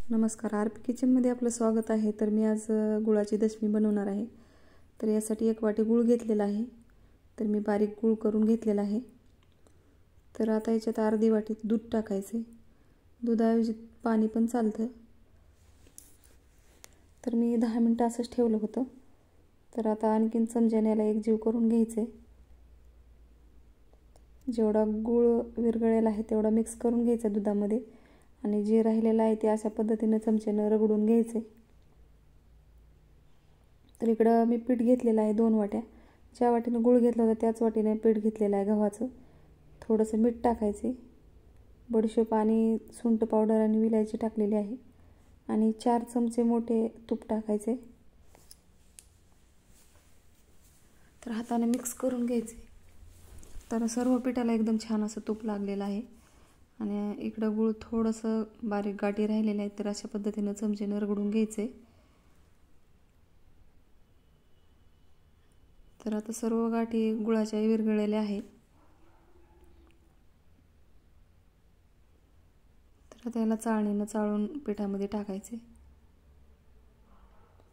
नमस्कार, आरपी किचनमध्ये आपलं स्वागत आहे. तर मी आज गुळाची दशमी बनवणार आहे. तर यासाठी 1 वाटी गूळ घेतलेला आहे. तर मी बारीक गूळ करून घेतलेला आहे. तर आता याच्यात अर्धी वाटी दूध टाकायचे. दुधाऐवजी पाणी पण चालतं. तर मी 10 मिनिटं असंच ठेवलं होतं. तर आता आणखीन चमच्याने याला एकजीव करून घ्यायचे. जेवढा गूळ विरघळलेला आहे तेवढा मिक्स करून घ्यायचा दुधामध्ये आणि जे राहिलेलं आहे ते अशा पद्धतीने चमच्याने रगडून घ्यायचे. तर इकडं मी पीठ घेतलेलं आहे 2 वाट्या. ज्या वाटीने गूळ घेतला होता त्याच वाटीने पीठ घेतलेलं आहे गव्हाचं. थोडंसं मीठ टाकायचे. बडीशेप आणि सुंठ पावडर आणि विलायची टाकलेली आहे आणि 4 चमचे मोठे तूप टाकायचे. तर हाताने मिक्स करून घ्यायचे. तर सर्व पिठाला एकदम छान असं तूप लागलेलं आहे आणि इकडं गूळ थोडंसं बारीक गाठी राहिलेले आहेत. तर अशा पद्धतीने चमच्याने रगडून घ्यायचे. तर आता सर्व गाठी गुळाच्या विरघळलेल्या आहेत. तर आता याला चाळणीनं चाळून पिठामध्ये टाकायचे.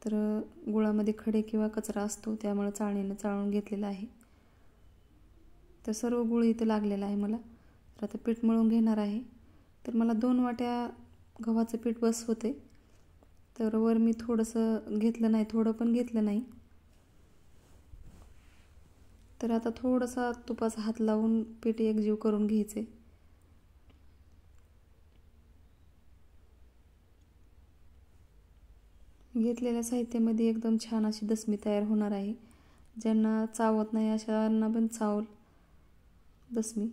तर गुळामध्ये खडे किंवा कचरा असतो त्यामुळे चाळणीनं चाळून घेतलेला आहे. तर सर्व गूळ इथे लागलेला आहे मला. तर आता पीठ मळून घेणार आहे. तर मला 2 वाट्या गव्हाचं पीठ बस होते. तर वर मी थोडंसं घेतलं नाही, थोडं पण घेतलं नाही. तर आता थोडासा तुपाचा हात लावून पीठ एकजीव करून घ्यायचे. घेतलेल्या साहित्यामध्ये एकदम छान अशी दशमी तयार होणार आहे. ज्यांना चावत नाही अशांना पण चावल दशमी.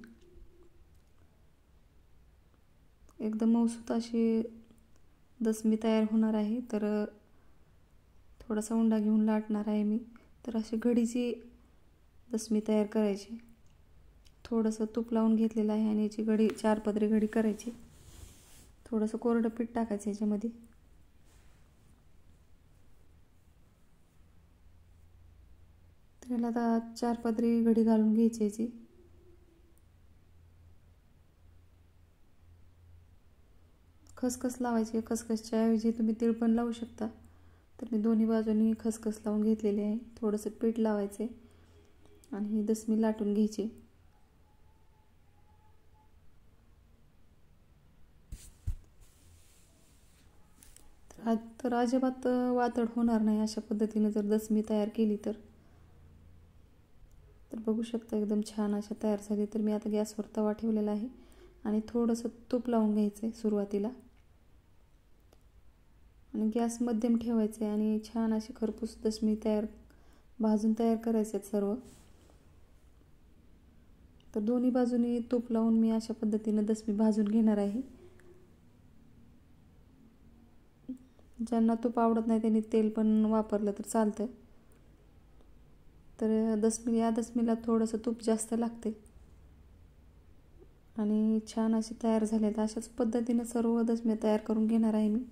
एकदम मऊसूत अशी दशमी तयार होणार आहे. तर थोडासा उंडा घेऊन लाटणार आहे मी. तर अशी घडीची दशमी तयार करायची. थोडंसं तूप लावून घेतलेलं आहे आणि याची घडी 4 पदरी घडी करायची. थोडंसं कोरडं पीठ टाकायचं याच्यामध्ये. तर याला आता 4 पदरी घडी घालून घ्यायची याची. खसखस लावायची. खसखसच्या ऐवजी तुम्ही तीळ पण लावू शकता. तर मी दोन्ही बाजूंनी खसखस लावून घेतलेली आहे. थोडंसं पीठ लावायचे आणि ही दशमी लाटून घ्यायची. तर अजिबात वातड होणार नाही अशा पद्धतीने जर दशमी तयार केली तर बघू शकता एकदम छान अशा तयार झाली. तर मी आता गॅसवर तवा ठेवलेला आहे आणि थोडंसं तूप लावून घ्यायचं आहे सुरुवातीला आणि गॅस मध्यम ठेवायचे आणि छान अशी खरपूस दशमी भाजून तयार करायचे आहेत सर्व. तर दोन्ही बाजूनी तूप लावून मी अशा पद्धतीने दशमी भाजून घेणार आहे. ज्यांना तूप आवडत नाही त्यांनी तेल पण वापरलं तर चालतं. तर या दशमीला थोडंसं तूप जास्त लागते आणि छान अशी तयार झाले. तर अशाच पद्धतीने सर्व दशमी तयार करून घेणार आहे मी.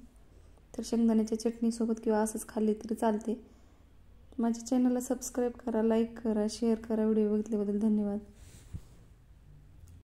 तर शेंगदाण्याच्या चटणीसोबत किंवा असंच खाल्ली तरी चालते. माझ्या चॅनलला सबस्क्राईब करा, लाईक करा, शेअर करा. व्हिडिओ बघितल्याबद्दल धन्यवाद.